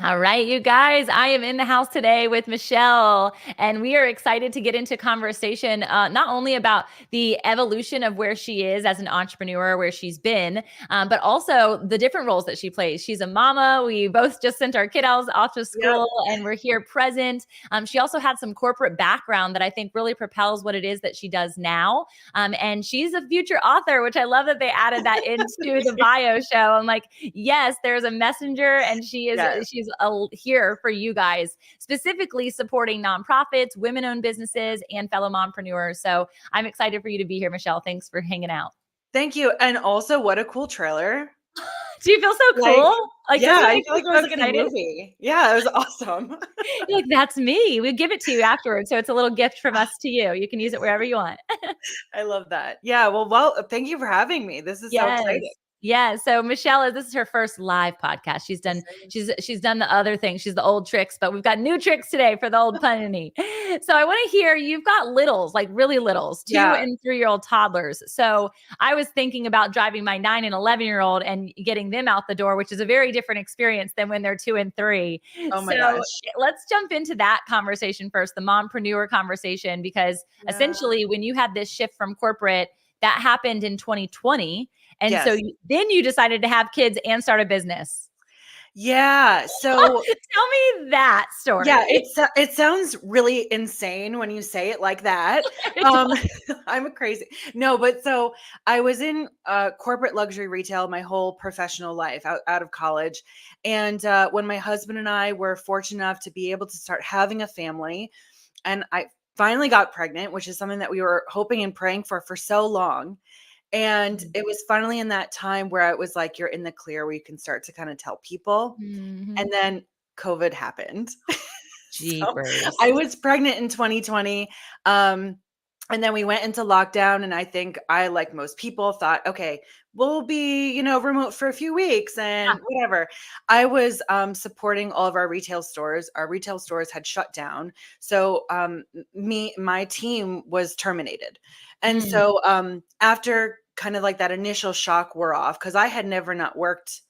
All right, you guys, I am in the house today with Michelle, and we are excited to get into conversation not only about the evolution of where she is as an entrepreneur, where she's been, but also the different roles that she plays. She's a mama. We both just sent our kiddos off to school, and we're here present. She also had some corporate background that I think really propels what it is that she does now. And she's a future author, which I love that they added that into the bio show. I'm like, yes, there's a messenger, and she's here for you guys, specifically supporting nonprofits, women-owned businesses, and fellow mompreneurs. So I'm excited for you to be here, Michelle. Thanks for hanging out. Thank you. And also, what a cool trailer. Do you feel so cool? Yeah, I feel like it was like a movie. Yeah, it was awesome. You're like, that's me. We'll give it to you afterwards. So it's a little gift from us to you. You can use it wherever you want. I love that. Yeah. Well, thank you for having me. This is so exciting. Yeah. So Michelle, this is her first live podcast. She's done the other things. She's the old tricks, but we've got new tricks today for the old punny. So I want to hear, you've got littles, like really littles, 2 and 3-year-old toddlers. So I was thinking about driving my 9 and 11-year-old and getting them out the door, which is a very different experience than when they're 2 and 3. Oh my gosh. Let's jump into that conversation first, the mompreneur conversation, because essentially when you had this shift from corporate, that happened in 2020. And so then you decided to have kids and start a business. Yeah. So tell me that story. Yeah, it sounds really insane when you say it like that. I'm a crazy. No, but so I was in corporate luxury retail my whole professional life out of college. And when my husband and I were fortunate enough to be able to start having a family, and I finally got pregnant, which is something that we were hoping and praying for so long. And it was finally in that time where it was like, you're in the clear, where you can start to kind of tell people. Mm-hmm. And then COVID happened. So I was pregnant in 2020. And then we went into lockdown. And I think I, like most people, thought, okay, we'll be, remote for a few weeks and whatever. I was supporting all of our retail stores. Our retail stores had shut down. So my team was terminated. And so after kind of like that initial shock wore off, because I had never not worked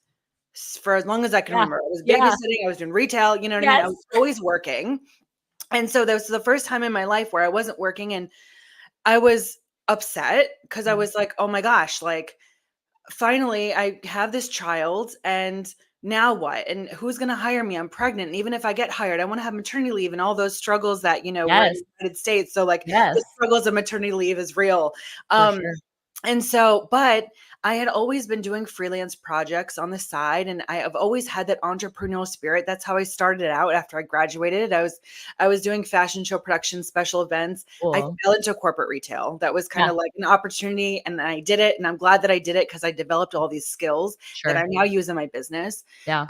for as long as I can remember. I was babysitting, I was doing retail, you know what I mean? I was always working. And so that was the first time in my life where I wasn't working, and I was upset because I was like, oh my gosh, like finally I have this child, and now what? And who's going to hire me? I'm pregnant. And even if I get hired, I want to have maternity leave and all those struggles that, we're in the United States. So like the struggles of maternity leave is real. And so, but I had always been doing freelance projects on the side, and I have always had that entrepreneurial spirit. That's how I started out after I graduated. I was doing fashion show production, special events. Cool. I fell into corporate retail. That was kind of like an opportunity, and I did it. And I'm glad that I did it, because I developed all these skills that I now use in my business. Yeah.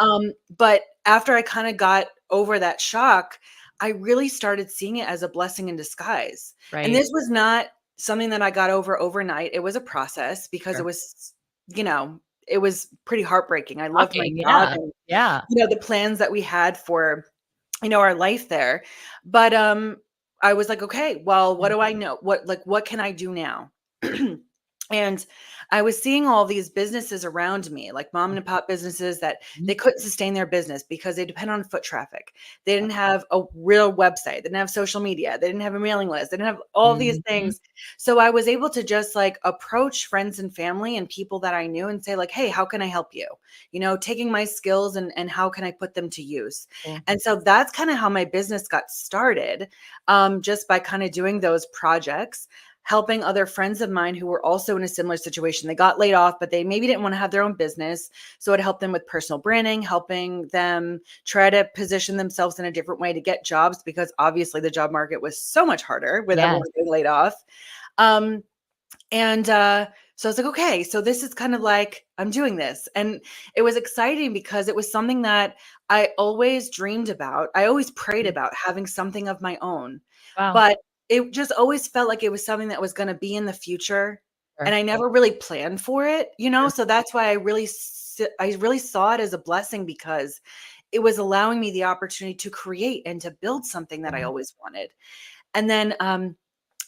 But after I kind of got over that shock, I really started seeing it as a blessing in disguise. Right. And this was not something that I got over overnight. It was a process, because it was, it was pretty heartbreaking. I loved my job and, the plans that we had for, our life there. But I was like, okay, well, what do I know? What can I do now? And I was seeing all these businesses around me, like mom and pop businesses, that they couldn't sustain their business because they depend on foot traffic. They didn't have a real website. They didn't have social media. They didn't have a mailing list. They didn't have all these things. So I was able to just like approach friends and family and people that I knew and say like, hey, how can I help you? Taking my skills and how can I put them to use? And so that's kind of how my business got started, just by kind of doing those projects, helping other friends of mine who were also in a similar situation. They got laid off, but they maybe didn't want to have their own business. So it helped them with personal branding, helping them try to position themselves in a different way to get jobs, because obviously the job market was so much harder with everyone being laid off. So I was like, okay, so this is kind of like, I'm doing this. And it was exciting because it was something that I always dreamed about. I always prayed about having something of my own. Wow. But it just always felt like it was something that was going to be in the future. and I never really planned for it, so that's why I really saw it as a blessing, because it was allowing me the opportunity to create and to build something that I always wanted. And then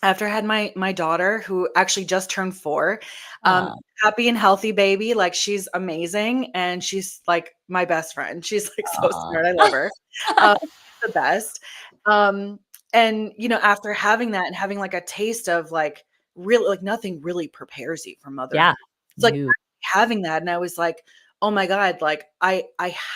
after I had my daughter, who actually just turned 4, happy and healthy baby, like, she's amazing, and she's like my best friend. She's like so smart. I love her. The best. Um, and after having that and having like a taste of like really, like, nothing really prepares you for motherhood. Yeah. It's like No. having that, and I was like, oh my God, like I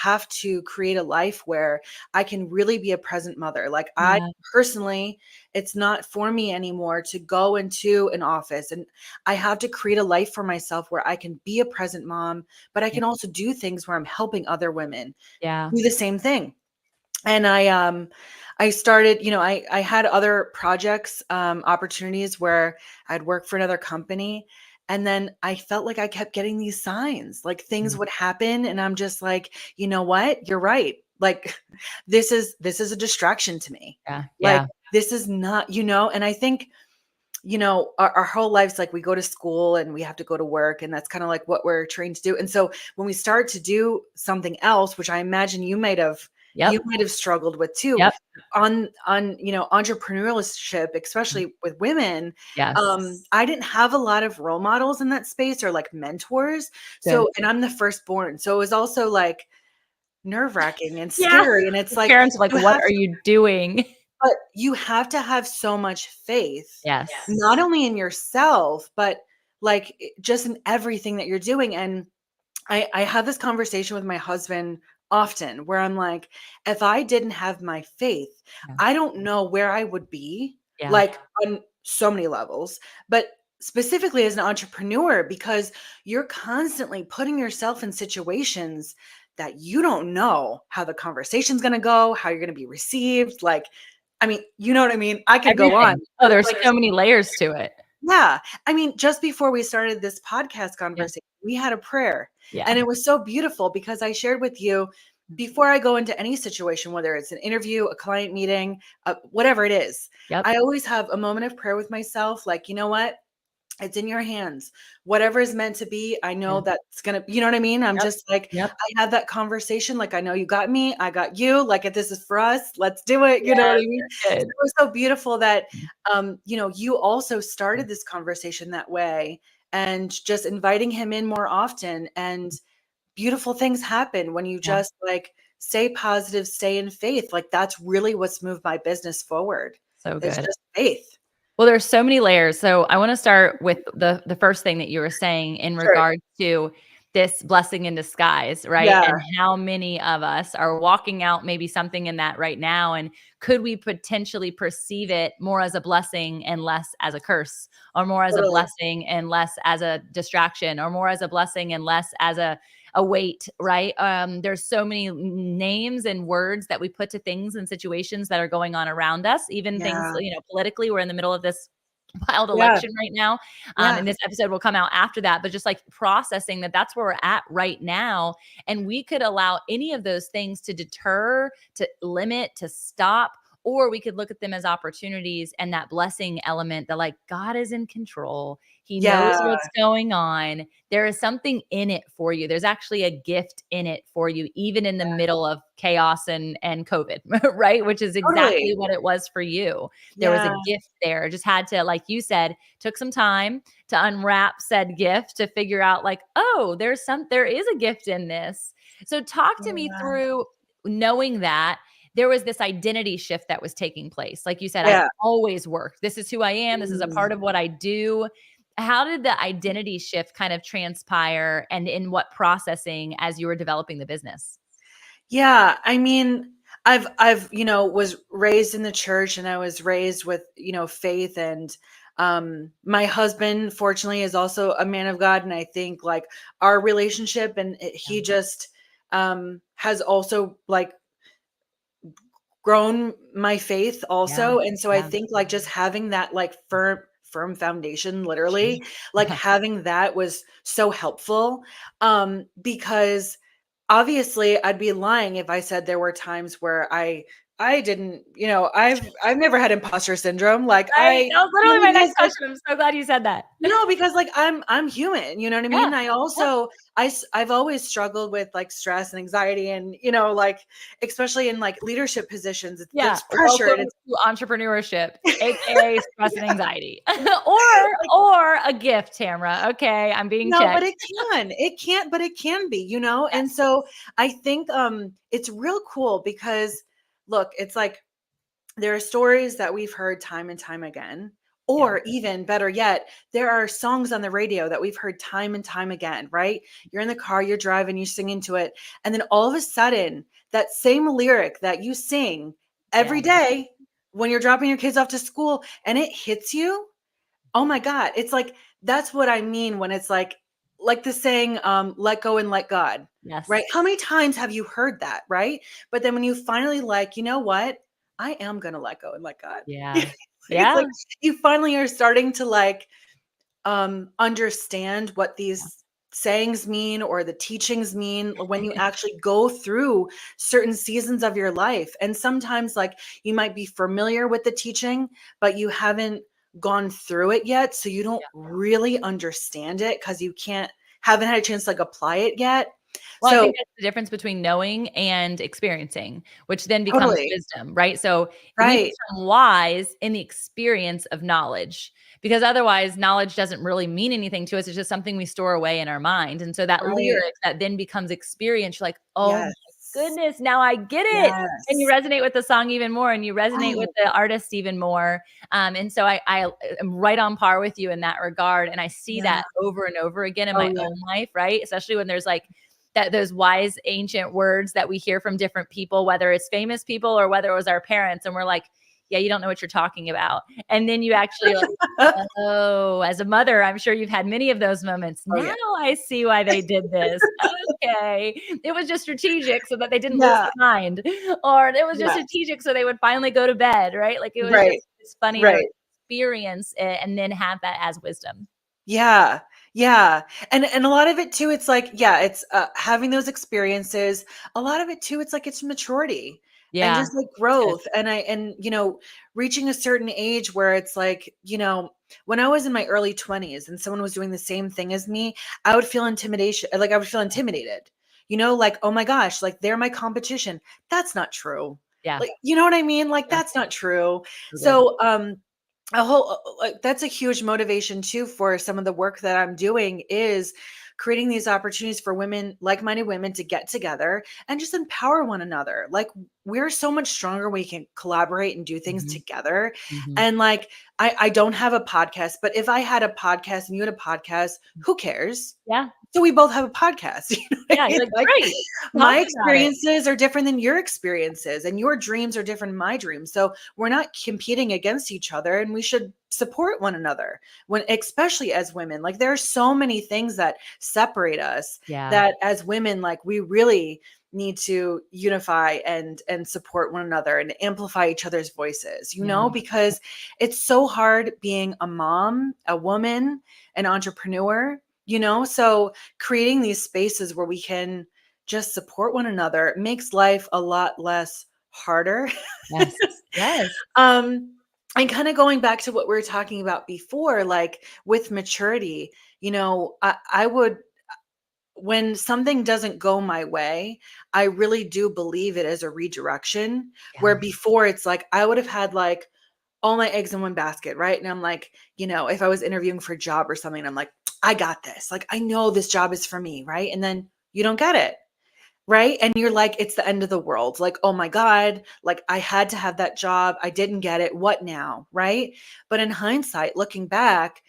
have to create a life where I can really be a present mother. Like, I Yeah. personally, it's not for me anymore to go into an office, and I have to create a life for myself where I can be a present mom, but I Yeah. can also do things where I'm helping other women Yeah. do the same thing. And I started, I had other projects, opportunities where I'd work for another company. And then I felt like I kept getting these signs, like things would happen. And I'm just like, you know what? You're right. Like, this is a distraction to me. Yeah. Like, Yeah. this is not, and I think, our whole lives, like, we go to school and we have to go to work, and that's kind of like what we're trained to do. And so when we start to do something else, which I imagine you Yep. might have struggled with too, Yep. on entrepreneurship, especially with women. Yes. I didn't have a lot of role models in that space, or like mentors. Good. So, and I'm the firstborn, so it was also like nerve-wracking and Yeah. scary, and it's The like parents are like, you "What have are you doing?" but you have to have so much faith, Yes. not only in yourself, but like just in everything that you're doing. And I have this conversation with my husband often, where I'm like, if I didn't have my faith, Yeah. I don't know where I would be, Yeah. like, on so many levels, but specifically as an entrepreneur, because you're constantly putting yourself in situations that you don't know how the conversation's going to go, how you're going to be received. Like, I mean, you know what I mean? I could go on. Everything. Oh, there's Like, so many layers to it. yeah. I mean, just before we started this podcast Yeah. conversation, we had a prayer, Yeah. and it was so beautiful, because I shared with you, before I go into any situation, whether it's an interview, a client meeting, whatever it is, Yep. I always have a moment of prayer with myself. Like, you know what? It's in your hands. Whatever is meant to be, I know Yeah. that's gonna, you know what I mean? I'm Yep. just like, Yep. I had that conversation. Like, I know you got me, I got you. Like, if this is for us, let's do it. You know what I Yes. mean? So Good. it was so beautiful that, you also started this conversation that way, and just inviting him in more often. And beautiful things happen when you Yeah. just like stay positive, stay in faith. Like, that's really what's moved my business forward. So It's good. just faith. Well, there's so many layers. So I want to start with the first thing that you were saying in Sure. regards to this blessing in disguise, right? Yeah. And how many of us are walking out maybe something in that right now, and could we potentially perceive it more as a blessing and less as a curse, or more as a Totally. blessing and less as a distraction, or more as a blessing and less as a weight, right? There's so many names and words that we put to things and situations that are going on around us, even things, Yeah. politically. We're in the middle of this wild Yeah. election right now. Yeah. And this episode will come out after that, but just like processing that that's where we're at right now. And we could allow any of those things to deter, to limit, to stop, or we could look at them as opportunities, and that blessing element that, like, God is in control. He knows Yeah. what's going on. There is something in it for you. There's actually a gift in it for you, even in the middle of chaos and COVID, right? Which is Totally. exactly what it was for you. There was a Yeah. gift there. Just had to, like you said, took some time to unwrap said gift, to figure out like, oh, there is a gift in this. So talk to me Yeah. through knowing that there was this identity shift that was taking place. Like you said, I've Yeah. always worked. This is who I am. This is a Mm. part of what I do. How did the identity shift kind of transpire, and in what processing as you were developing the business? Yeah. I mean, was raised in the church, and I was raised with, faith. And my husband, fortunately, is also a man of God. And I think like our relationship, and Yeah. he just has also like grown my faith Yeah. also. And so I Yeah. think like just having that like firm foundation, Sure. literally, like having that was so helpful, because obviously I'd be lying if I said there were times where I I didn't, I've never had imposter syndrome. Like Right? That was literally my next because like, question. I'm so glad you said that. no, because like I'm human, you know what I Yeah. mean? I Yeah. also I've always struggled with like stress and anxiety and like especially in like leadership positions, Yeah. there's pressure and Welcome it's to entrepreneurship, AKA stress and anxiety. like Or a gift, Tamara. Okay, I'm being no, but checked. it can't, but it can be, And Yes. so I think it's real cool because look, it's like there are stories that we've heard time and time again. Yeah. Or even better yet, there are songs on the radio that we've heard time and time again, right? You're in the car, you're driving, you sing into it. And then all of a sudden, that same lyric that you sing Yeah. every day when you're dropping your kids off to school and it hits you, oh my God. It's like, that's what I mean when it's like the saying, let go and let God, right? Yes. How many times have you heard that, right? But then when you finally like, you know what? I am going to let go and let God. Yeah. It's Yeah. like you finally are starting to like understand what these sayings mean or the teachings mean when you actually go through certain seasons of your life. And sometimes like you might be familiar with the teaching, but you haven't gone through it yet. So you don't really understand it because you haven't had a chance to like apply it yet. Well, I So think that's the difference between knowing and experiencing, which then becomes totally. wisdom, right? So we Right. become wise in the experience of knowledge because otherwise knowledge doesn't really mean anything to us. It's just something we store away in our mind. And so that Right. lyric that then becomes experience, you're like, oh my Yes. goodness, now I get it. And you Yes. resonate with the song even more and you resonate with Right. the artist even more. And so I am right on par with you in that regard. And I see Yeah. that over and over again in Oh my yeah. own life, right? Especially when there's like, that those wise ancient words that we hear from different people, whether it's famous people or whether it was our parents, and we're like, yeah, you don't know what you're talking about. And then you actually like, oh, as a mother, I'm sure you've had many of those moments. Oh Now yeah. I see why they did this. Okay. It was just strategic so that they didn't lose Yeah. their mind. Or it was just Yes. strategic so they would finally go to bed, right? Like it was just Right. it's funny to Right. experience it and then have that as wisdom. Yeah. Yeah. And a lot of it too, it's like, yeah, it's having those experiences. A lot of it too, it's like it's maturity and Yeah. just like That's good. growth. And reaching a certain age where it's like, when I was in my early 20s and someone was doing the same thing as me, I would feel intimidation, like I would feel intimidated. Like, oh my gosh, like they're my competition. That's not true. Yeah. Like, you know what I mean? Like Yeah. that's not true. So good. So, a whole like that's a huge motivation too for some of the work that I'm doing is creating these opportunities for women, like-minded women, to get together and just empower one another. Like we're so much stronger when we can collaborate and do things Mhm. together. Mhm. And like I don't have a podcast, but if I had a podcast and you had a podcast, who cares? Yeah. So we both have a podcast. You know what I Yeah, mean? you're like, Like "Great, talk my about it." experiences are different than your experiences, and your dreams are different than my dreams. So we're not competing against each other, and we should support one another when, especially as women. Like there are so many things that separate us Yeah. that as women, like we really need to unify and support one another and amplify each other's voices, Yeah. because it's so hard being a mom, a woman, an entrepreneur, so creating these spaces where we can just support one another makes life a lot less harder. Yes. Yes. um and kind of going back to what we were talking about before, like with maturity, I would, when something doesn't go my way, I really do believe it as a redirection, where Yeah. before it's like I would have had like all my eggs in one basket, right? And I'm like, if I was interviewing for a job or something, I'm like, I got this. Like, I know this job is for me, right? And then you don't get it, right? And you're like, it's the end of the world. Like, oh my God, like I had to have that job. I didn't get it. What now? Right. But in hindsight, looking back,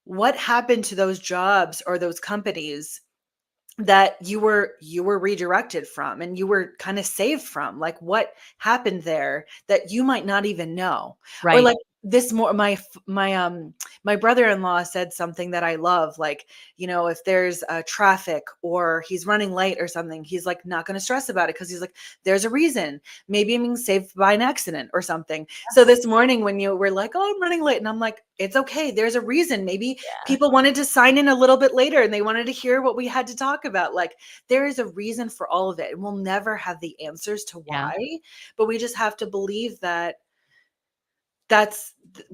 what happened to those jobs or those companies that you were redirected from and you were kind of saved from? Like what happened there that you might not even know? Or Right. like my brother-in-law said something that I love, like, if there's traffic or he's running late or something, he's like not going to stress about it, because he's like, there's a reason. Maybe I'm being saved by an accident or something. So this morning when you were like, oh, I'm running late, and I'm like, it's okay, there's a reason. Maybe people wanted to sign in a little bit later and they wanted to hear what we had to talk about. Like, there is a reason for all of it, and we'll never have the answers to why, but we just have to believe that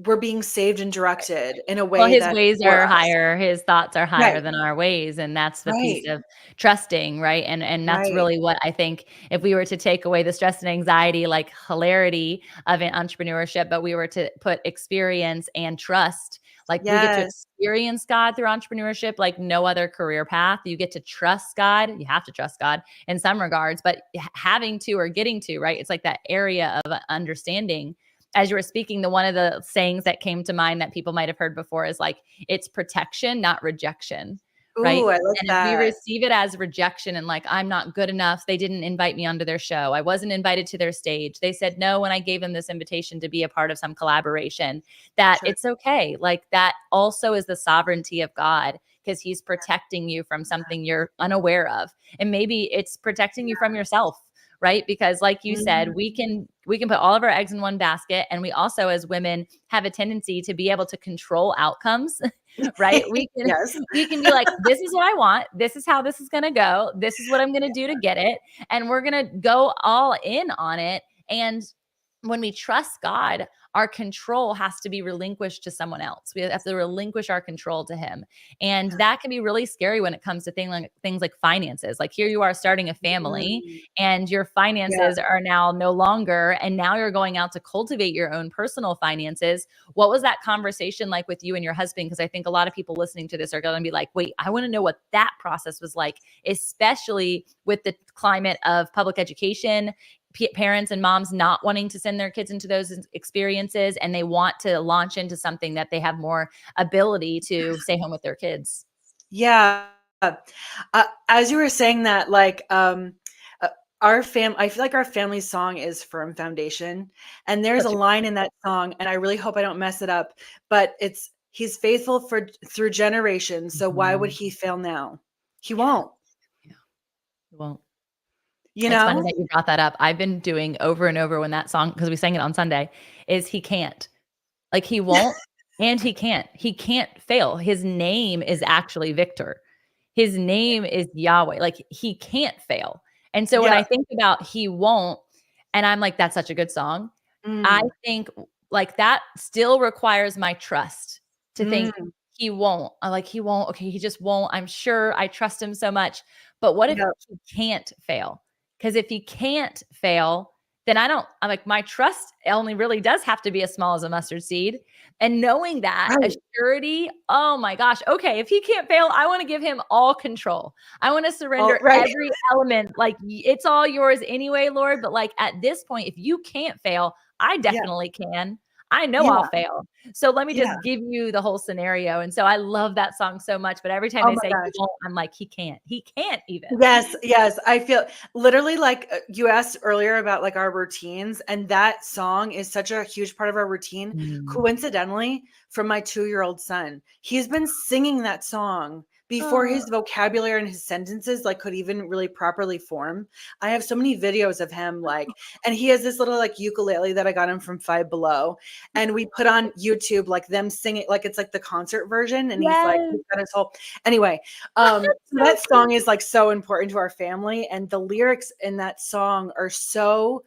we're being saved and directed in a Well, way his that's ways for are us. higher, his thoughts are higher Right. than our ways, and that's the piece Right. of trusting, right? And that's Right. really what I think, if we were to take away the stress and anxiety, like hilarity of an entrepreneurship, but we were to put experience and trust, like we get to Yes. experience God through entrepreneurship like no other career path. You get to trust God. You have to trust God in some regards, but having to or getting to, right? It's like that area of understanding. As you were speaking, one of the sayings that came to mind that people might have heard before is like, it's protection, not rejection, right? Ooh, I like And if we that. receive it as rejection and like, I'm not good enough, they didn't invite me onto their show, I wasn't invited to their stage, they said no when I gave them this invitation to be a part of some collaboration, that Sure. it's okay. Like, that also is the sovereignty of God, because he's protecting you from something you're unaware of. And maybe it's protecting you from yourself, right? Because like you said, we can put all of our eggs in one basket. And we also, as women, have a tendency to be able to control outcomes, right? Yes. We can be like, this is what I want. This is how this is going to go. This is what I'm going to do to get it. And we're going to go all in on it. And when we trust God, our control has to be relinquished to someone else. We have to relinquish our control to him. And that can be really scary when it comes to things like finances. Like, here you are starting a family Mm. and your Yeah. finances are now no longer, and now you're going out to cultivate your own personal finances. What was that conversation like with you and your husband? Because I think a lot of people listening to this are going to be like, wait, I want to know what that process was like, especially with the climate of public education, parents and moms not wanting to send their kids into those experiences, and they want to launch into something that they have more ability to stay home with their kids. Yeah. As you were saying that, like, I feel like our family song is Firm Foundation. And there's a Such a line in that song, and I really hope I don't mess it up, but it's, he's faithful through generations. So why would Mhm. he fail now? He Yeah. won't, Yeah. Well, you it's funny know? that you brought that up. I've been doing over and over when that song, because we sang it on Sunday, is he can't. Like, he won't and he can't. He can't fail. His name is actually Victor. His name is Yahweh. Like, he can't fail. And so when Yeah. I think about he won't, and I'm like, that's such a good song. I Mm, think like that still requires my trust to think mm, he won't. I like, he won't. Okay, he just won't. I'm sure I trust him so much. But what if yeah. he can't fail? Because if he can't fail, then I'm like, my trust only really does have to be as small as a mustard seed. And knowing that, a Right. surety, oh my gosh, okay, if he can't fail, I want to give him all control. I want to Oh, surrender right. every element. Like, it's all yours anyway, Lord. But like, at this point, if you can't fail, I Yeah. definitely can. I know I'll Yeah. fail. So let me Yeah. just give you the whole scenario. And so I love that song so much. But every time Oh they my say he gosh. won't, I'm like, he can't. He can't even. Yes, yes. I feel literally like, you asked earlier about like our routines, and that song is such a huge part of our routine. Mm. Coincidentally, from my 2-year-old son, he's been singing that song before Oh, his vocabulary and his sentences like could even really properly form. I have so many videos of him, like, and he has this little like ukulele that I got him from Five Below, and we put on YouTube like them singing, like it's like the concert version, and he's like, yes. he's got his whole, anyway. So So that cute. song is like so important to our family, and the lyrics in that song are so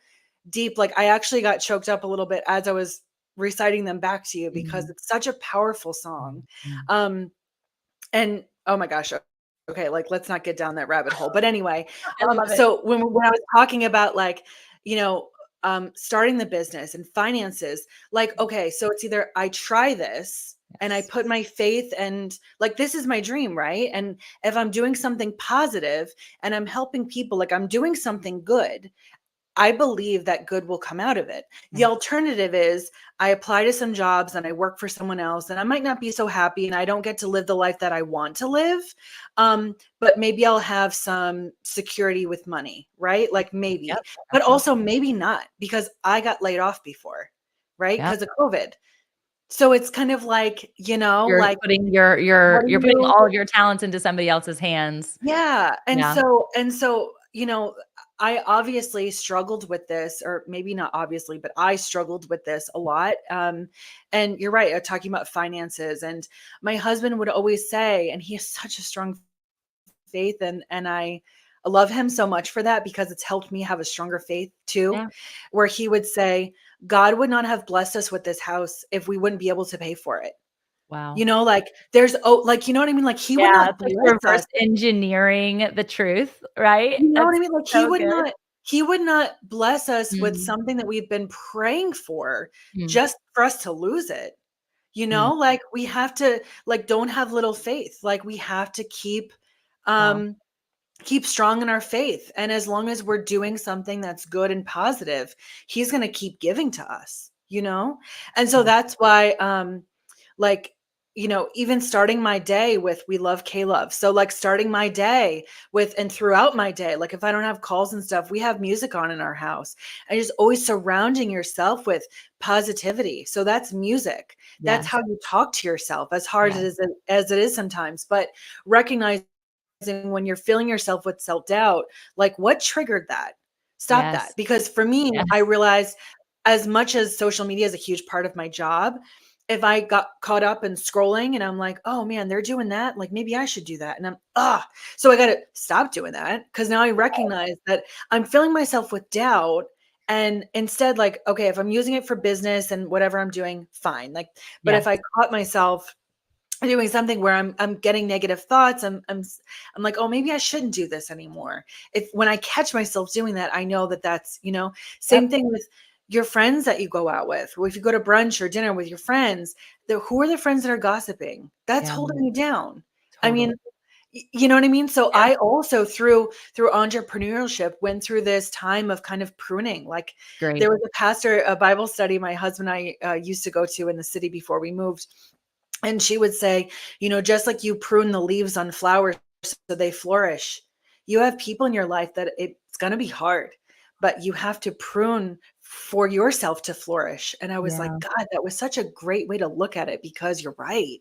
deep. Like, I actually got choked up a little bit as I was reciting them back to you, because Mhm. it's such a powerful song. Mhm. Um, and oh my gosh, okay, like let's not get down that rabbit hole. But anyway, I love it. so when I was talking about like, you know, starting the business and finances, like, okay, so it's either I try this and I Yes. put my faith, and like this is my dream, right? And if I'm doing something positive and I'm helping people, like I'm doing something good, I believe that good will come out of it. The Yeah. alternative is I apply to some jobs and I work for someone else, and I might not be so happy and I don't get to live the life that I want to live. But maybe I'll have some security with money, right? Like Yep. maybe, but Absolutely. also maybe not, because I got laid off before, right? Yep. Because of COVID. So it's kind of like, You're like, putting what do you're putting you all of your talents into somebody else's hands. Yeah, Yeah. and so, I obviously struggled with this, or maybe not obviously, but I struggled with this a lot. And you're right, talking about finances, and my husband would always say, and he has such a strong faith, and I love him so much for that, because it's helped me have a stronger faith too, Yeah. where he would say, God would not have blessed us with this house if we wouldn't be able to pay for it. Wow. Like like, you know what I mean? Like, he would Yeah, not it's like bless reverse us. engineering the truth, right? You know what I That's mean? Like, so good. he would not bless us with Mm, something that we've been praying for, mm, just for us to lose it. mm. Like, we have to, like, don't have little faith. Like, we have to Wow. um keep strong in our faith. And as long as we're doing something that's good and positive, he's going to keep giving to us. And so Yeah. that's why, like, even starting my day with, we love K-Love. So, like, starting my day with, and throughout my day, like, if I don't have calls and stuff, we have music on in our house, and just always surrounding yourself with positivity. So that's music. That's Yes. how you talk to yourself, as hard Yes. as it is sometimes, but recognize when you're filling yourself with self-doubt, like, what triggered that? Stop that. Yes. Because for me, I Yes. realized, as much as social media is a huge part of my job, if I got caught up in scrolling and I'm like, oh man, they're doing that, like, maybe I should do that. And so I got to stop doing that, because now I recognize that I'm filling myself with doubt. And instead, like, okay, if I'm using it for business and whatever I'm doing, fine. Like, but if Yes. I caught myself doing something where I'm getting negative thoughts, I'm like, oh, maybe I shouldn't do this anymore. If When I catch myself doing that, I know that that's, same Yep. thing with your friends that you go out with. Or if you go to brunch or dinner with your friends, who are the friends that are gossiping? That's Yeah. holding you down. I Totally. mean, you know what I mean? So Yeah. I also, through entrepreneurship, went through this time of kind of pruning. Like, there Great. was a Bible study my husband and I used to go to in the city before we moved, and she would say, just like you prune the leaves on flowers so they flourish, you have people in your life that it's going to be hard, but you have to prune for yourself to flourish. And I was like, Yeah. God, that was such a great way to look at it, because you're right.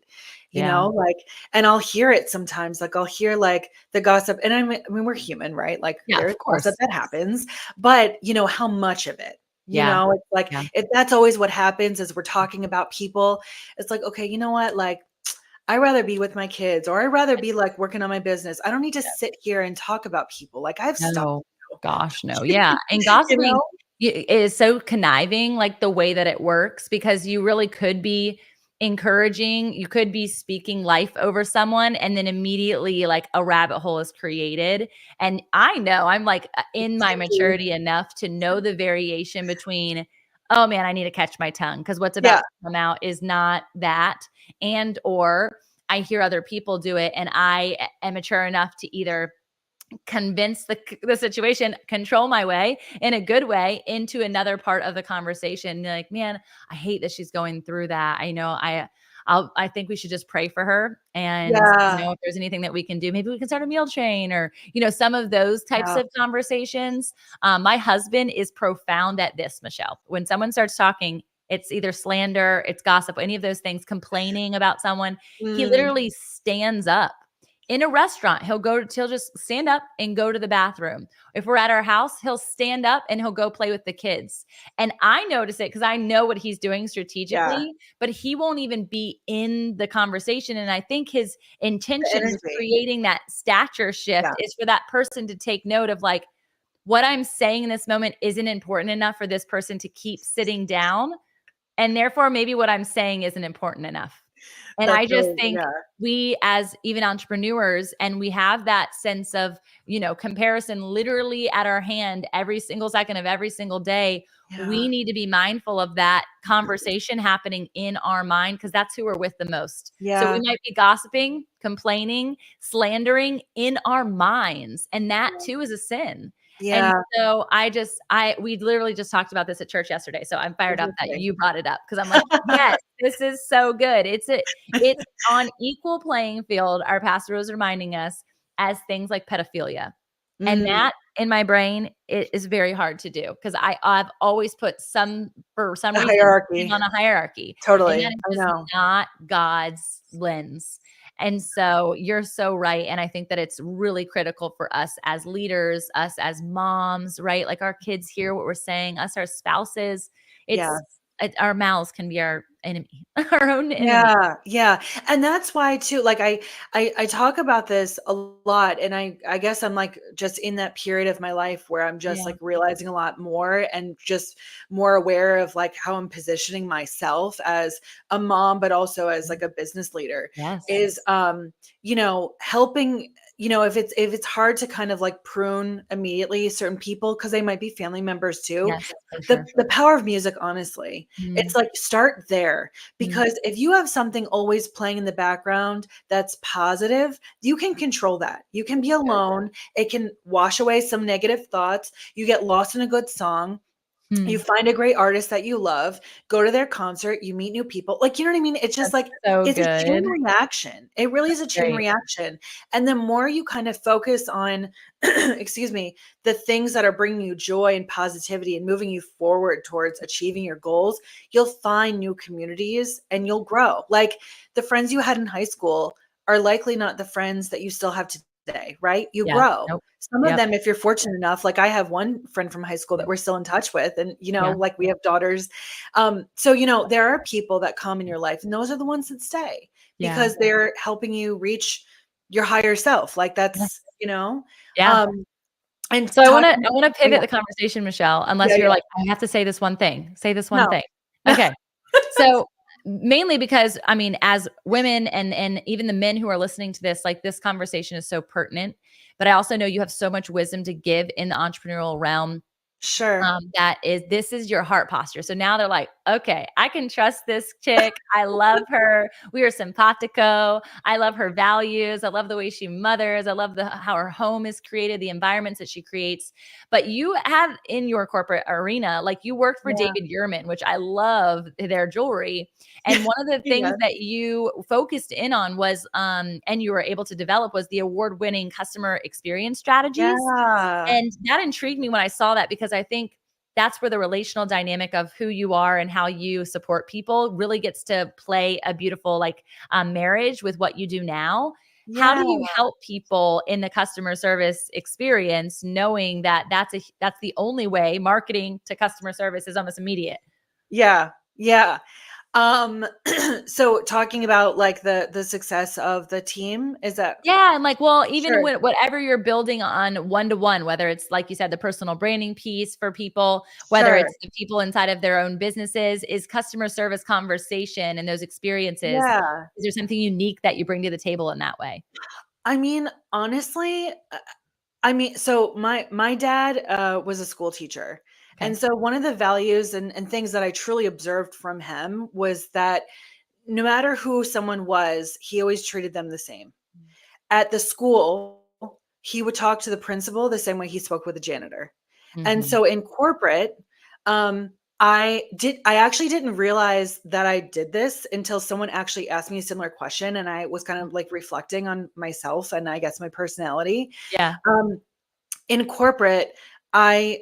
Yeah. Like, and I'll hear it sometimes, like, I'll hear, like, the gossip, and I mean, we're human, right? Like, Yeah, there's of gossip course. that happens, but how much of it? Yeah. It's like, Yeah. if that's always what happens as we're talking about people, it's like, okay, you know what? Like, I rather be with my kids, or I rather be, like, working on my business. I don't need to sit here and talk about people. Like, I have stuff No. Gosh, no. to do. Yeah, and You gossiping know? is so conniving, like, the way that it works, because you really could be encouraging, you could be speaking life over someone, and then immediately, like, a rabbit hole is created, and I know I'm, like, in my Exactly. maturity enough to know the variation between, "Oh, man, I need to catch my tongue because what's about Yeah. to come out is not that," and or I hear other people do it, and I am mature enough to either convince the situation, control my way in a good way into another part of the conversation. Like, man, I hate that she's going through that. I know I think we should just pray for her. And, Yeah. if there's anything that we can do, maybe we can start a meal train, or, some of those types Yeah. of conversations. My husband is profound at this, Michelle. When someone starts talking, it's either slander, it's gossip, any of those things, complaining about someone. He Mm, literally stands up in a restaurant. He'll just stand up and go to the bathroom. If we're at our house, he'll stand up and he'll go play with the kids. And I notice it because I know what he's doing yeah. strategically, but he won't even be in the conversation. And I think his The intention with energy. creating that stature shift Yeah. is for that person to take note of, like, what I'm saying in this moment isn't important enough for this person to keep sitting down. And therefore, maybe what I'm saying isn't important enough. And I That's just really, think yeah. we, as even entrepreneurs, and we have that sense of, comparison literally at our hand every single second of every single day. Yeah. We need to be mindful of that conversation happening in our mind, because that's who we're with the most. So we Yeah. might be gossiping, complaining, slandering in our minds. And that too is a sin. And Yeah. so we literally just talked about this at church yesterday. So I'm fired up that Exactly. you brought it up, because I'm like, yes, this is so good. It's on equal playing field. Our pastor was reminding us, as things like pedophilia. And Mm, that in my brain, it is very hard to do because I've always put for some The reason, hierarchy. on a hierarchy, and that Totally. is I just know. not God's lens. And so you're so right. And I think that it's really critical for us as leaders, us as moms, right? Like our kids hear what we're saying, us, our spouses. Yeah. Our mouths can be our enemy, our own enemy. Yeah, yeah. And that's why too, like I talk about this a lot, and I guess I'm like just in that period of my life where I'm just Yeah. like realizing a lot more and just more aware of like how I'm positioning myself as a mom, but also as like a business leader Yes. is helping, if it's hard to kind of like prune immediately certain people because they might be family members too. Yes, for The sure. the power of music, honestly, Mm, it's like start there. mm, Because if you have something always playing in the background that's positive, you can control that. You can be so alone. It can wash away some negative thoughts. You get lost in a good song. You mm. find a great artist that you love, go to their concert, you meet new people. Like, you know what I mean? It's just That's like, so it's a chain good. reaction. It really is a chain Great. reaction. And the more you kind of focus on, excuse me, the things that are bringing you joy and positivity and moving you forward towards achieving your goals, you'll find new communities and you'll grow. Like the friends you had in high school are likely not the friends that you still have today, right? You Yeah. grow. Nope. Some of Yep. them, if you're fortunate enough, like I have one friend from high school that we're still in touch with, and Yeah. like we have daughters. So there are people that come in your life, and those are the ones that stay Yeah. because they're helping you reach your higher self. Like Yeah. that's, Yeah. um, and So talking. I wanna Oh pivot yeah, the conversation, Michelle, unless yeah, you're yeah. like, "I have to say this one thing. Say this one No, thing." no, Okay. So, mainly because, I mean, as women and even the men who are listening to this, like, this conversation is so pertinent, but I also know you have so much wisdom to give in the entrepreneurial realm. sure, This is your heart posture. So now they're like, okay, I can trust this chick. I love her. We are simpatico. I love her values. I love the way she mothers. I love how her home is created, the environments that she creates. But you have in your corporate arena, like you worked for yeah, David Yurman, which I love their jewelry. And one of the things yeah, that you focused in on was, and you were able to develop was the award-winning customer experience strategies. yeah, And that intrigued me when I saw that because I think that's where the relational dynamic of who you are and how you support people really gets to play a beautiful marriage with what you do now. How yeah. do you help people in the customer service experience, knowing that that's the only way marketing to customer service is almost immediate? Yeah, yeah. Um, so talking about like the success of the team, is that Yeah, and like, well, even sure, when whatever you're building on one-to-one, whether it's like you said, the personal branding piece for people, whether sure. it's the people inside of their own businesses, is customer service conversation and those experiences. Yeah. Is there something unique that you bring to the table in that way? I mean, honestly, so my dad was a school teacher. And Okay. so one of the values and things that I truly observed from him was that no matter who someone was, he always treated them the same. At the school, he would talk to the principal the same way he spoke with the janitor. And Mhm. so in corporate, um, I actually didn't realize that I did this until someone actually asked me a similar question, and I was kind of like reflecting on myself and I guess my personality. Yeah. Um, in corporate, I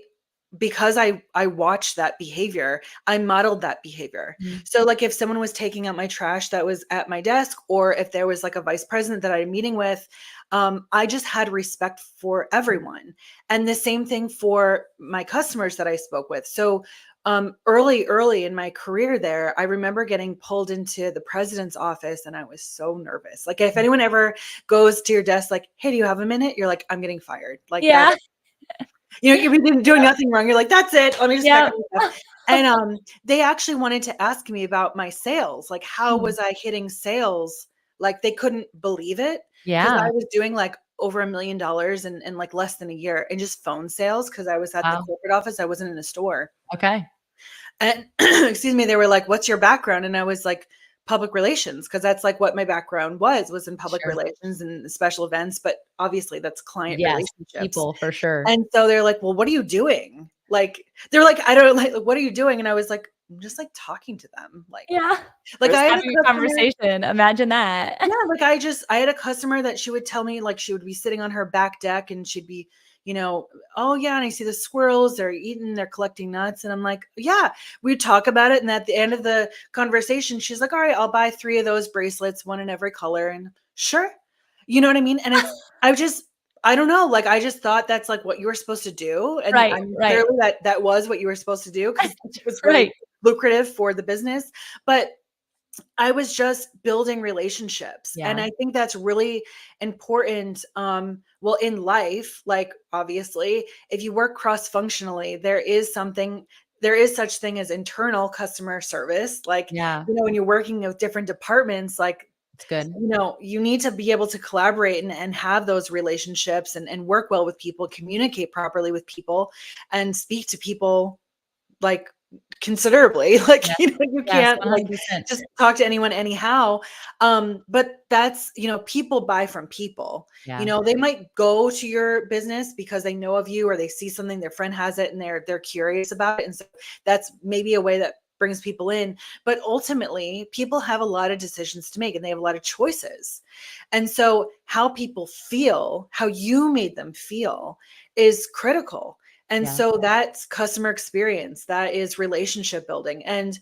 because I watched that behavior, I modeled that behavior. Mhm. So like if someone was taking out my trash that was at my desk, or if there was like a vice president that I had a meeting with, I just had respect for everyone. And the same thing for my customers that I spoke with. So early in my career there, I remember getting pulled into the president's office and I was so nervous. Like if anyone ever goes to your desk like, hey, do you have a minute? You're like, I'm getting fired. Like that. Yeah. You've been doing nothing wrong. You're like, that's it. Let me just pack Yeah. up my stuff. And they actually wanted to ask me about my sales. Like, how Mm. was I hitting sales? Like they couldn't believe it because I Yeah. was doing like over $1 million in like less than a year in just phone sales because I was at the Wow. corporate office. I wasn't in a store. Okay. And excuse me, they were like, "What's your background?" And I was like, "Public relations," because that's like what my background was in public Sure. relations and special events. But obviously, that's client Yes. relationships. People for sure. And so they're like, "Well, what are you doing?" Like, they're like, "I don't like, what are you doing?" And I was like, I'm just like talking to them. Yeah. Like We're I just had a having a customer. conversation. Imagine that. Yeah, like I had a customer that she would tell me, like, she would be sitting on her back deck and she'd be, oh yeah, and I see the squirrels, they're eating, they're collecting nuts. And I'm like, yeah, we'd talk about it. And at the end of the conversation, she's like, all right, I'll buy 3 of those bracelets, one in every color. And sure. You know what I mean? And I don't know, like I just thought that's like what you were supposed to do. And Right, I'm right, clearly that was what you were supposed to do because it was really right. lucrative for the business. But I was just building relationships. And Yeah, I think that's really important. Well, in life, like obviously, if you work cross-functionally, there is such thing as internal customer service. Like, yeah. when you're working with different departments, like, It's good. you need to be able to collaborate and have those relationships and work well with people, communicate properly with people, and speak to people like considerably. Like, Yes, you yes, can't like 100%. just talk to anyone anyhow. But that's, people buy from people. Yeah, They might go to your business because they know of you or they see something, their friend has it and they're curious about it. And so that's maybe a way that brings people in. But ultimately, people have a lot of decisions to make and they have a lot of choices. And so how people feel, how you made them feel is critical. And yeah, so that's customer experience, that is relationship building. And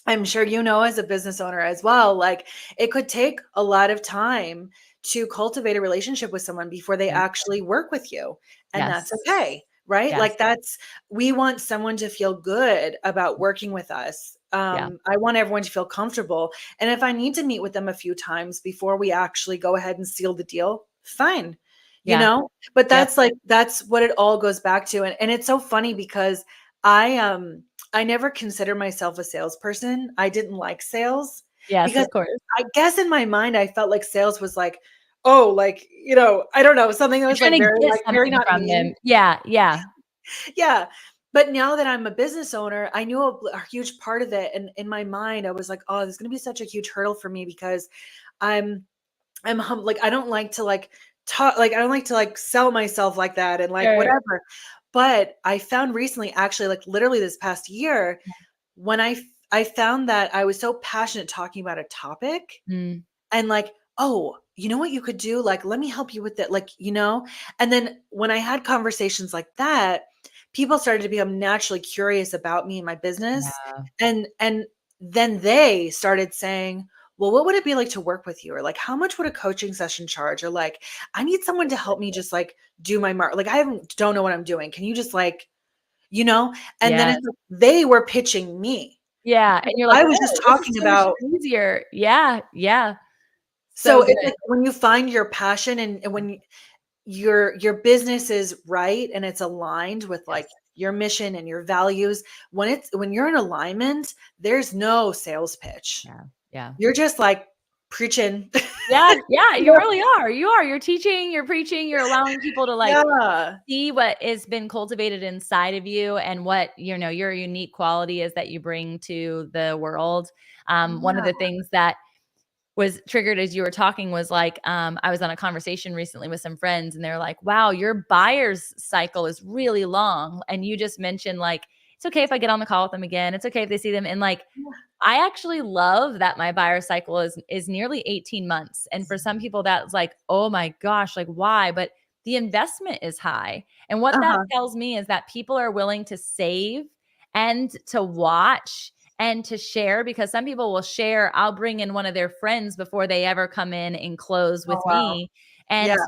I'm sure as a business owner as well, like it could take a lot of time to cultivate a relationship with someone before they yeah. actually work with you. And that's Yes, okay, right? yes, Like we want someone to feel good about working with us. yeah, I want everyone to feel comfortable. And if I need to meet with them a few times before we actually go ahead and seal the deal, fine. yeah, But yep. that's what it all goes back to. And it's so funny because I never considered myself a salesperson. I didn't like sales Yes, because of course. I guess in my mind, I felt like sales was like, oh, like, I don't know, something that You're was like trying to very, get like very something not from me. them. Yeah, yeah, Yeah. But now that I'm a business owner, I knew a huge part of it. And in my mind, I was like, oh, this is going to be such a huge hurdle for me because I'm like, I don't like to like talk, like, I don't like to like sell myself like that and like sure. whatever. But I found recently, actually, like literally this past year, when I found that I was so passionate talking about a topic Mm, and like, oh, you know what you could do? Like, let me help you with it. Like, and then when I had conversations like that, people started to become naturally curious about me and my business. yeah, And then they started saying, well, what would it be like to work with you? Or like, how much would a coaching session charge? Or like, I need someone to help me just like do my like, don't know what I'm doing. Can you just like, and then yes, it's like they were pitching me. yeah, and you're like, I was just "Oh, this is talking so much about. easier." Yeah, yeah, So so it's good. like when you find your passion and when your business is right and it's aligned with like Yes, your mission and your values, when you're in alignment, there's no sales pitch. yeah, yeah. You're just like preaching. Yeah, yeah, You you know? really are, you are. You're teaching, you're preaching, you're allowing people to, like, Yeah. see what has been cultivated inside of you and what, your unique quality is that you bring to the world. One of Yeah. the things that was triggered as you were talking was like, I was on a conversation recently with some friends and they're like, wow, your buyer's cycle is really long. And you just mentioned like, it's okay if I get on the call with them again. It's okay if they see them. And like, I actually love that my buyer cycle is nearly 18 months. And for some people that's like, "Oh my gosh, like why?" But the investment is high. And what that Uh-huh. tells me is that people are willing to save and to watch and to share because some people will share, I'll bring in one of their friends before they ever come in and close Oh, with wow. me. Yeah. And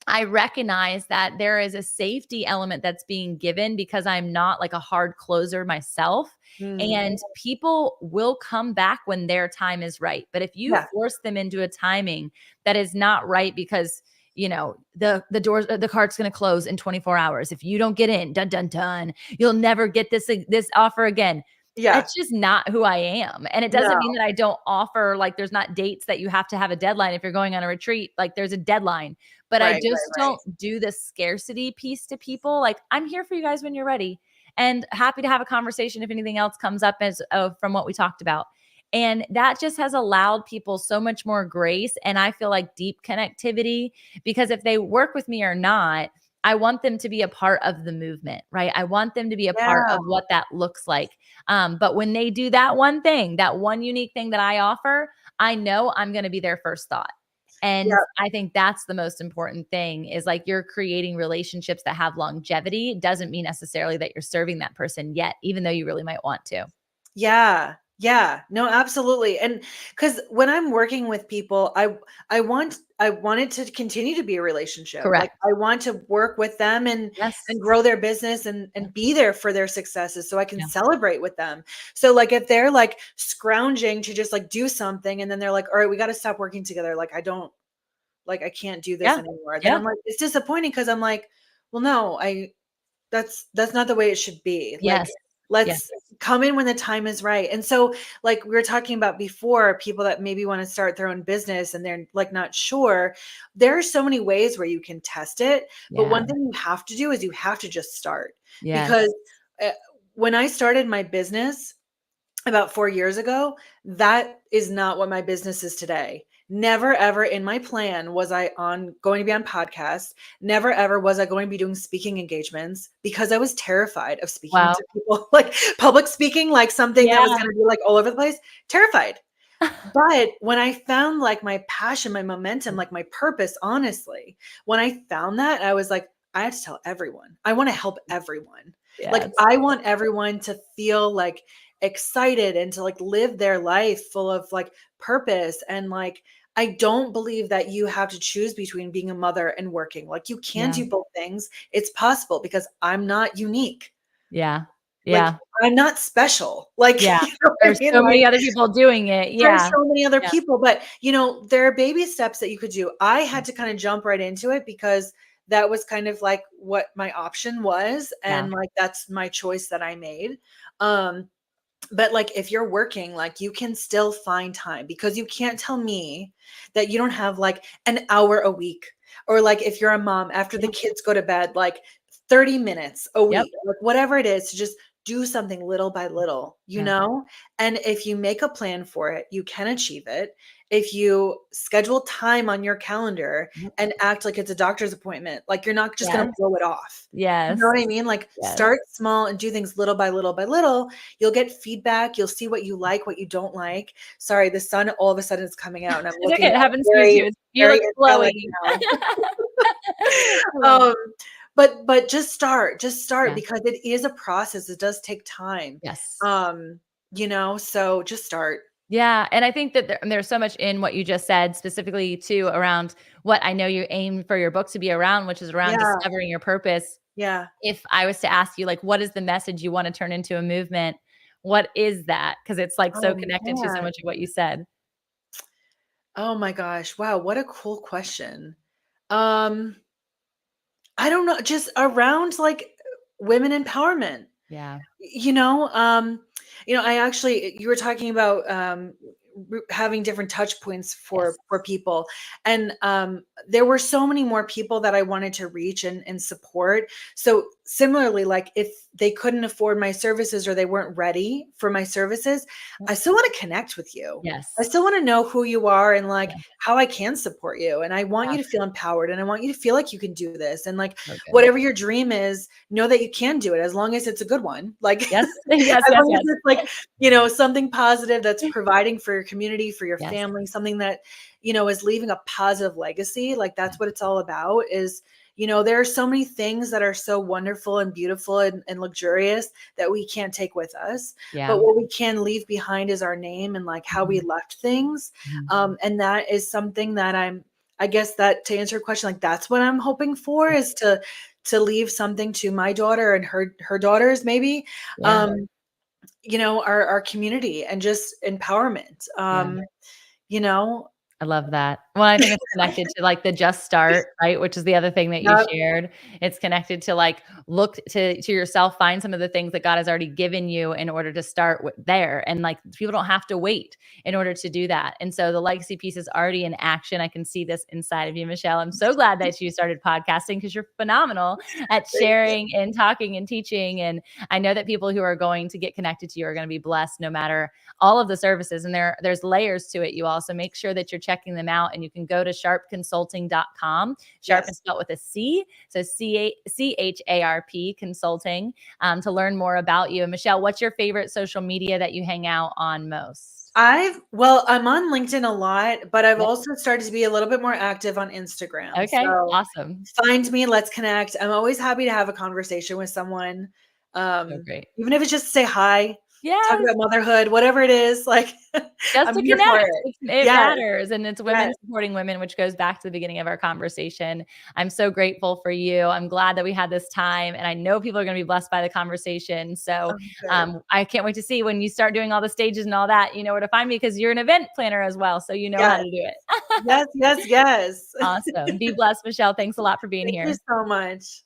I recognize that there is a safety element that's being given because I'm not like a hard closer myself. Mm. And people will come back when their time is right. But if you Yeah. force them into a timing that is not right because the doors the cart's going to close in 24 hours. If you don't get in, dun dun dun, you'll never get this offer again. Yeah. That's just not who I am. And it doesn't No. mean that I don't offer like there's not dates that you have to have a deadline if you're going on a retreat, like there's a deadline. But I Right, just right, right. don't do the scarcity piece to people. Like I'm here for you guys when you're ready and happy to have a conversation if anything else comes up as from what we talked about. And that just has allowed people so much more grace and I feel like deep connectivity because if they work with me or not, I want them to be a part of the movement, right? I want them to be a part Yeah. of what that looks like. But when they do that one thing, that one unique thing that I offer, I know I'm going to be their first thought. And Yeah. I think that's the most important thing, is like, you're creating relationships that have longevity. It doesn't mean necessarily that you're serving that person yet, even though you really might want to. Yeah. Yeah. No, absolutely. And because when I'm working with people, I want it to continue to be a relationship. Like, Correct. I want to work with them and Yes. grow their business and Yeah. be there for their successes so I can Yeah. celebrate with them. So like, if they're like scrounging to just like do something and then they're like, all right, we got to stop working together. Like, I can't do this Yeah. anymore. Then Yeah. I'm like, it's disappointing because I'm like, well, no, that's not the way it should be. Like, Yes. Yes. let's come in when the time is right. And so, like we were talking about before, people that maybe want to start their own business and they're like not sure. There are so many ways where you can test it, but Yeah. one thing you have to do is you have to just start. Yes. Because uh, when I started my business about 4 years ago, that is not what my business is today. Never ever in my plan was I going to be on podcasts. Never ever was I going to be doing speaking engagements, because I was terrified of speaking Wow. to people, like public speaking, like something that was Yeah. going to be like all over the place. Terrified. But when I found like my passion, my momentum, like my purpose, honestly, when I found that, I was like, I have to tell everyone. I want to help everyone. Like, Yes. I want everyone to feel like excited and to like live their life full of like purpose. And like, I don't believe that you have to choose between being a mother and working. Like, you can Yeah. do both things. It's possible, because I'm not unique. Yeah. Like, Yeah. I'm not special. Like, Yeah. you know what I There's mean? so Like, many other people doing it. there's Yeah. so many other Yeah. people, but there are baby steps that you could do. I had to kind of jump right into it because that was kind of like what my option was. Yeah. And like, that's my choice that I made. Um, but like, if you're working, like, you can still find time, because you can't tell me that you don't have like an hour a week, or like, if you're a mom after the Yeah. kids go to bed, like 30 minutes a Yep. week, like whatever it is, to just do something little by little, Yeah. and if you make a plan for it, you can achieve it. If you schedule time on your calendar Yep. and act like it's a doctor's appointment, like, you're not just going Yes. to blow it off. You Yes. know what I mean? Like, Yes. start small and do things little by little by little. You'll get feedback. You'll see what you like, what you don't like. Sorry, the sun all of a sudden is coming out, and I'm It's okay. looking It at happens to me very, too. You very look angelic glowy. now. I love it. Um, but just start, Yeah. because it is a process. It does take time. Yes. So just start. Yeah, and I think that there's so much in what you just said, specifically too, around what I know you aim for your book to be around, which is around Yeah. discovering your purpose. Yeah. If I was to ask you, like, what is the message you want to turn into a movement? What is that? Because it's like so Oh connected to so man. much of what you said. Oh my gosh. Wow, what a cool question. Um, I don't know, just around like women empowerment. Yeah. You know, um, I actually, you were talking about having different touch points Yes. for people, and there were so many more people that I wanted to reach and support. So similarly, like, if they couldn't afford my services or they weren't ready for my services, Yep. I still want to connect with you. I Yes. still want to know who you are and like Yeah. how I can support you. And I want Yeah. you to feel empowered, and I want you to feel like you can do this. And like, So good. whatever your dream is, know that you can do it, as long as it's a good one. Like, Yes. Yes. as Yes. long as Yes. it's like, something positive that's providing for your community, for your Yes. family, something that, is leaving a positive legacy. Like, that's what it's all about. Is, there are so many things that are so wonderful and beautiful and luxurious that we can't take with us. Yeah. But what we can leave behind is our name and like how we Mhm. left things. Mhm. And that is something that I guess, that to answer your question, like, that's what I'm hoping for, is to leave something to my daughter and her daughters, maybe, Yeah. our community, and just empowerment. Yeah. You know, I love that. Well, I think it's connected to like the just start, right? Which is the other thing that you Yep. shared. It's connected to like, look to yourself, find some of the things that God has already given you in order to start there. And like, people don't have to wait in order to do that. And so the legacy piece is already in action. I can see this inside of you, Michelle. I'm so glad that you started podcasting, because you're phenomenal at Thank you. sharing and talking and teaching. And I know that people who are going to get connected to you are going to be blessed no matter all of the services. And there's layers to it. You also make sure that you're checking them out. And you can go to charpconsulting.com. Charp is Yes. spelled with a C. So CHARP Consulting, to learn more about you. And Michelle, what's your favorite social media that you hang out on most? I'm on LinkedIn a lot, but I've Yep. also started to be a little bit more active on Instagram. Okay, So awesome. find me, let's connect. I'm always happy to have a conversation with someone. So great. Even if it's just to say hi, talk Yes. about motherhood, whatever it is, like Just I'm to here for connect. it. It Yes, matters. And it's women yes. supporting women, which goes back to the beginning of our conversation. I'm so grateful for you. I'm glad that we had this time. And I know people are going to be blessed by the conversation. So I'm good. I can't wait to see when you start doing all the stages and all that, you know where to find me because you're an event planner as well. So you know how Yes, to do it. yes, yes, yes. Awesome. Be blessed, Michelle. Thanks a lot for being Thank you here. so much.